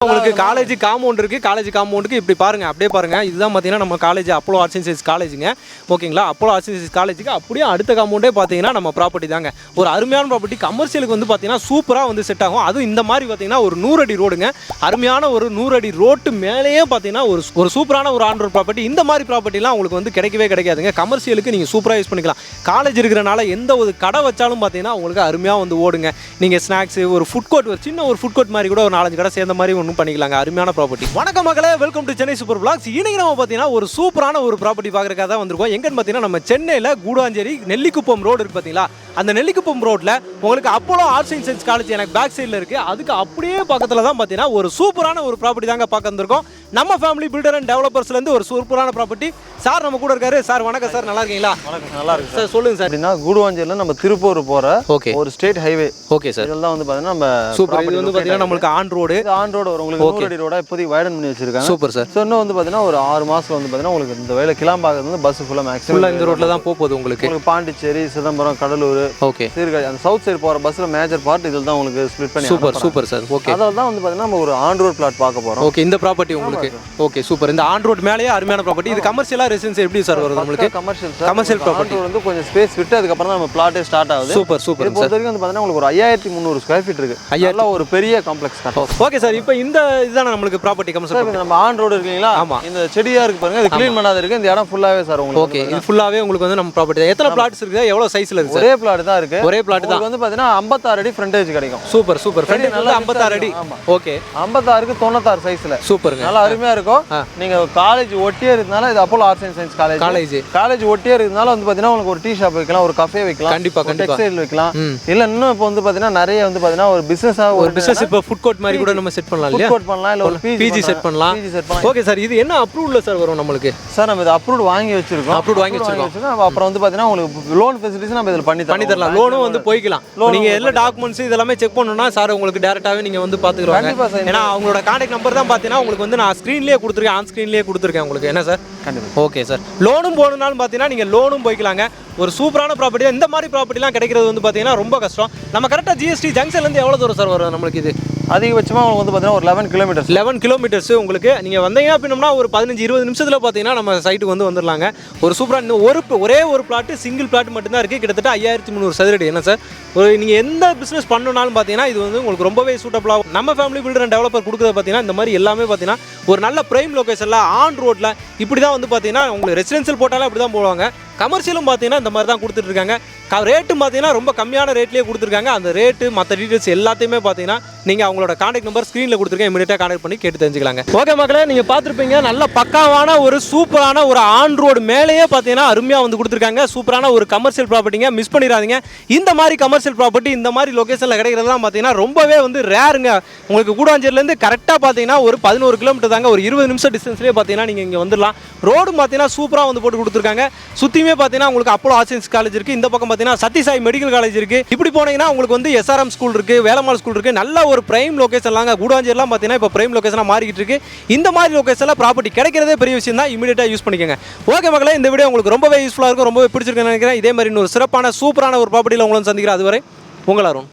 உங்களுக்கு college compound இருக்குது. College காம்பவுண்டுக்கு இப்படி பாருங்கள், அப்படியே பாருங்கள். இதுதான் பார்த்தீங்கன்னா நம்ம college Apollo arts and science காலேஜுங்க. ஓகேங்களா, அப்போலோ ஆர்ட்ஸ் அண்ட் சயின்ஸ் காலேஜுக்கு அப்படியே அடுத்த காம்பவுண்டே பார்த்தீங்கன்னா நம்ம ப்ராப்பர்ட்டி தாங்க. ஒரு அருமையான ப்ராப்பர்ட்டி, கமர்ஷியலுக்கு வந்து பார்த்தீங்கன்னா சூப்பராக வந்து செட் ஆகும். அதுவும் இந்த மாதிரி பார்த்தீங்கன்னா ஒரு 100 அடி ரோடுங்க. அருமையான ஒரு 100 அடி ரோட்டு மேலேயே பார்த்தீங்கன்னா ஒரு சூப்பரான ஒரு ஆன் ரோட் ப்ராப்பர்ட்டி. இந்த மாதிரி ப்ராப்பர்ட்டிலாம் உங்களுக்கு வந்து கிடைக்கவே கிடைக்காதுங்க. கமர்ஷியலுக்கு நீங்கள் சூப்பராக யூஸ் பண்ணிக்கலாம். காலேஜ் இருக்கிறனால எந்த ஒரு கடை வச்சாலும் பார்த்தீங்கன்னா உங்களுக்கு அருமையாக வந்து ஓடுங்க. நீங்கள் ஸ்நாக்ஸ், ஒரு ஃபுட் கோர்ட், ஒரு சின்ன ஒரு ஃபுட் கோர்ட் மாதிரி கூட ஒரு 4-5 கடை சேர்ந்த மாதிரி ஒன்றும் பண்ணிக்கலாங்க. அருமையான ப்ராப்பர்ட்டி. வணக்கம் மக்களே, welcome to Chennai super blogs. இன்னைக்கு நம்ம பார்த்தீங்கன்னா ஒரு சூப்பரான ஒரு ப்ராப்பர்ட்டி பார்க்குறதுக்காக தான் வந்திருக்கோம். எங்கன்னு பார்த்தீங்கன்னா நம்ம சென்னையில் கூடாஞ்சேரி நெல்லிக்குப்பம் ரோடு இருக்குது பார்த்தீங்களா. அந்த நெல்லிக்குப்பம் ரோட்டில் உங்களுக்கு Apollo arts and science college எனக்கு பேக் சைடில் இருக்குது. அதுக்கு அப்படியே பக்கத்தில் தான் பார்த்தீங்கன்னா ஒரு சூப்பரான ஒரு ப்ராப்பர்ட்டி தாங்க பார்க்க வந்திருக்கோம். நம்ம ஃபேமிலி பில்டர் அண்ட் டெவலப்பர்ஸ்லேருந்து ஒரு சூப்பரான ப்ராப்பர்ட்டி. சார் நம்ம கூட இருக்காரு. சார் வணக்கம் சார், நல்லா இருக்கீங்களா? வணக்கம், நல்லா இருக்கு சார். சொல்லுங்கள் சார். அப்படின்னா கூடுவாஞ்சேரியில் நம்ம திருப்பூர் போகிற ஒரு ஸ்டேட் ஹைவே. Okay sir. இதெல்லாம் வந்து பார்த்தீங்கன்னா நம்ம சூப்பர். இது வந்து பார்த்தீங்கன்னா நம்மளுக்கு ஆன் ரோடு வரும். உங்களுக்கு 100 அடி ரோடா இப்போதைக்கு வைடன் பண்ணி வச்சிருக்காங்க. Super sir. ஸோ இன்னும் வந்து பார்த்தீங்கன்னா ஒரு 6 மாதம் வந்து பார்த்தீங்கன்னா உங்களுக்கு இந்த வேலை கிளம்பாகிறது வந்து பஸ் ஃபுல்லாக மேக்ஸிமம் இந்த ரோட்டில் தான் போகுது. உங்களுக்கு பாண்டிச்சேரி, சிதம்பரம், கடலூர், ஓகே, சீர்காழி, அந்த சவுத் சைடு போகிற பஸ்ஸில் மேஜர் பார்ட் இதில் தான் உங்களுக்கு ஸ்ப்ளிட் பண்ணி. Super super sir. ஓகே, அதில் தான் வந்து பார்த்தீங்கன்னா நம்ம ஒரு ஆன் ரோட் பிளாட் பார்க்க போகிறோம். ஓகே, இந்த ப்ராப்பர்ட்டி உங்களுக்கு. Okay, super. இந்த ஆன் ரோட் மேலேயே அருமையான ப்ராப்பர்ட்டி. இது கமர்ஷியலா ரெசிடென்ஸ் எப்படி சார் வருது உங்களுக்கு? கமர்ஷியல் ப்ராப்பர்ட்டி வந்து கொஞ்சம் ஸ்பேஸ் விட்டு அதுக்கப்புறம் தான் நம்ம பிளாட்டே ஸ்டார்ட் ஆகுது. Super super. இப்போ வரைக்கும் வந்து பார்த்தீங்கன்னா உங்களுக்கு ஒரு 5300 ஸ்கொயர் ஃபீட் இருக்கு. அதெல்லாம் ஒரு பெரிய காம்ப்ளெக்ஸ் கட்டம். Okay sir. இப்போ இந்த இதுதான் நம்மளுக்கு ப்ராப்பர்ட்டி கமர்ஷியல். நம்ம ஆன் ரோடு இருக்குங்களா? ஆமா. இந்த செடியா இருக்கு பாருங்க, இது க்ளீன் பண்ணாத இருக்கு. இந்த இடம் ஃபுல்லாவே சார் உங்களுக்கு. ஓகே, இது ஃபுல்லாவே உங்களுக்கு வந்து நம்ம ப்ராப்பர்ட்டி. எத்தனை பிளாட்ஸ் இருக்கு? எவ்வளவு சைஸ்ல இருக்கு? ஒரே பிளாட் தான் இருக்கு. ஒரே பிளாட் தான். வந்து பார்த்தீங்கன்னா 56 அடி ஃப்ரண்டேஜ் கிடைக்கும். Super super. ஃப்ரண்டேஜ் நல்லா 56 அடி. ஓகே, 56க்கு 96 சைஸ்ல. சூப்பருங்க. நல்லா அருமையா இருக்கும். நீங்க காலேஜ் ஒட்டியே இருக்கனால இது Apollo arts and science college ஒட்டியே இருக்கனால வந்து பார்த்தீங்கன்னா உங்களுக்கு ஒரு டீ ஷாப் வைக்கலாம், ஒரு கஃபே வைக்கலாம், கண்டிப்பா கண்டிப்பா டெக்ஸ்டைல் வைக்கலாம். இல்ல இன்னும் இப்போ வந்து பார்த்தீங்கன்னா நிறைய வந்து பார்த்தீங்கன்னா ஒரு பிசினஸ் இப்போ ஃபுட் கோர்ட் மாதிரி கூட நம்ம செட் பண்ணலாம் இல்லையா? ஃபுட் கோர்ட் பண்ணலாம், இல்ல ஒரு பிஜி செட் பண்ணலாம். Okay sir. இது என்ன அப்ரூவ்ல சார் வரும் நம்மளுக்கு? சார் நம்ம இது அப்ரூவ் வாங்கி வச்சிருக்கோம். அப்புறம் வந்து பார்த்தீங்கன்னா உங்களுக்கு லோன் ஃபெசிலிட்டிஸ் நம்ம இதில் பண்ணி தரலாம். லோனும் வந்து போய்க்கலாம். நீங்க எல்லா டாக்குமெண்ட்ஸ் இதெல்லாமே செக் பண்ணணும்னா சார் உங்களுக்கு டைரக்டாவே நீங்க வந்து பாத்துக்குறாங்க. ஏன்னா அவங்களோட கான்டாக்ட் நம்பர் தான் பார்த்தீங்கன்னா உங்களுக்கு வந்து நான் ஸ்க்ரீன்லேயே கொடுத்துருக்கேன், ஆன் ஸ்க்ரீன்லேயே கொடுத்துருக்கேன் உங்களுக்கு. என்ன சார்? கண்டிப்பாக. Okay sir. லோனும் போகணுன்னாலும் பார்த்தீங்கன்னா நீங்கள் லோனும் போய்க்கலாங்க. ஒரு சூப்பரான ப்ராப்பர்ட்டி. இந்த மாதிரி ப்ராப்பர்ட்டிலாம் கிடைக்கிறது வந்து பார்த்தீங்கன்னா ரொம்ப கஷ்டம். நம்ம கரெக்டாக ஜிஎஸ்டி ஜங்ஷன்லேருந்து எவ்வளோ தூரம் சார் வரும் நம்மளுக்கு? இது அதிகபட்சமாக உங்களுக்கு வந்து பார்த்தீங்கன்னா ஒரு 11 கிலோமீட்டர்ஸ் உங்களுக்கு. நீங்கள் வந்தீங்க அப்படின்னா ஒரு 15-20 நிமிஷத்தில் பார்த்தீங்கன்னா நம்ம சைட்டுக்கு வந்து வந்துடலாங்க. ஒரு சூப்பராக ஒரே ஒரு பிளாட்டு, சிங்கிள் பிளாட் மட்டும்தான் இருக்குது. கிட்டத்தட்ட 5300 சதுரடி. என்ன சார், நீங்கள் எந்த பிஸ்னஸ் பண்ணணும்னாலும் பார்த்தீங்கன்னா இது வந்து உங்களுக்கு ரொம்பவே சூட்டபுளாக. நம்ம ஃபேமிலி பில்டர் அண்ட் டெவலப்பர் கொடுக்குறது பார்த்தீங்கன்னா இந்த மாதிரி எல்லாமே பார்த்தீங்கன்னா ஒரு நல்ல பிரைம் லொகேஷனில் ஆன் ரோட்டில் இப்படி தான் வந்து பார்த்தீங்கன்னா உங்களுக்கு ரெசிடென்ஷியல் போட்டாலும் அப்படி தான் போடுவாங்க. கமர்ஷியலும் பார்த்தீங்கன்னா இந்த மாதிரி தான் கொடுத்துட்ருக்காங்க. ரேட்டும் பார்த்தீங்கன்னா ரொம்ப கம்மியான ரேட்லேயே கொடுத்துருக்காங்க. அந்த ரேட்டு மற்ற டீட்டெயில்ஸ் எல்லாத்தையுமே பார்த்தீங்கன்னா நீங்கள் அவங்களோட கான்டாக்ட் நம்பர் ஸ்க்ரீனில் கொடுத்துருக்கேன், இமீடியட்டாக கான்டாக்ட் பண்ணி கேட்டு தெரிஞ்சுக்கலாங்க. ஓகே மக்களே, நீங்கள் பார்த்துருப்பீங்க நல்ல பக்காவான ஒரு சூப்பரான ஒரு ஆன் ரோடு மேலேயே பார்த்தீங்கன்னா அருமையாக வந்து கொடுத்துருக்காங்க. சூப்பரான ஒரு கமர்ஷியல் ப்ராப்பர்ட்டிங்க, மிஸ் பண்ணிடாதீங்க. இந்த மாதிரி கமர்ஷியல் ப்ராப்பர்ட்டி இந்த மாதிரி லொகேஷனில் கிடைக்கிறதுலாம் பார்த்தீங்கன்னா ரொம்பவே வந்து ரேருங்க. உங்களுக்கு கூடாஞ்சேரிலேருந்து கரெக்டாக பார்த்தீங்கன்னா ஒரு 11 கிலோமீட்டர் தாங்க, ஒரு 20 நிமிஷம் டிஸ்டன்ஸ்லேயே பார்த்தீங்கன்னா நீங்கள் இங்கே வந்துடலாம். ரோடும் பார்த்தீங்கன்னா சூப்பராக வந்து போட்டு கொடுத்துருக்காங்க. சுற்றியுமே பார்த்தீங்கன்னா உங்களுக்கு அப்போலோ ஆர்ட்ஸ் அண்ட் காலேஜ் இருக்குது. இந்த பக்கம் பார்த்தீங்கன்னா சத்யசாய் மெடிக்கல் காலேஜ் இருக்குது. இப்படி போனீங்கன்னா உங்களுக்கு வந்து எஸ்ஆர்எம் ஸ்கூல் இருக்குது, வேலம்மாள் ஸ்கூல் இருக்குது. நல்ல ஒரு பிரைம் லொகேஷன்லாங்க. கூடாஞ்சேரிலாம் பார்த்தீங்கன்னா இப்போ பிரைம் லொகேஷனாக மாறிக்கிட்டு இருக்கு. இந்த மாதிரி லொகேஷனில் ப்ராப்பர்ட்டி கிடைக்கிறதே பெரிய விஷயம் தான். இமீடியட்டாக யூஸ் பண்ணிக்கோங்க. ஓகே மக்களே, இந்த வீடியோ உங்களுக்கு ரொம்பவே யூஸ்ஃபுல்லாக இருக்கும், ரொம்பவே பிடிச்சிருக்குன்னு நினைக்கிறேன். இதே மாதிரி இன்னொரு சிறப்பான சூப்பரான ஒரு ப்ராப்பர்ட்டியில் உங்களை சந்திக்கிறேன். அதுவரை உங்கள் அருண்.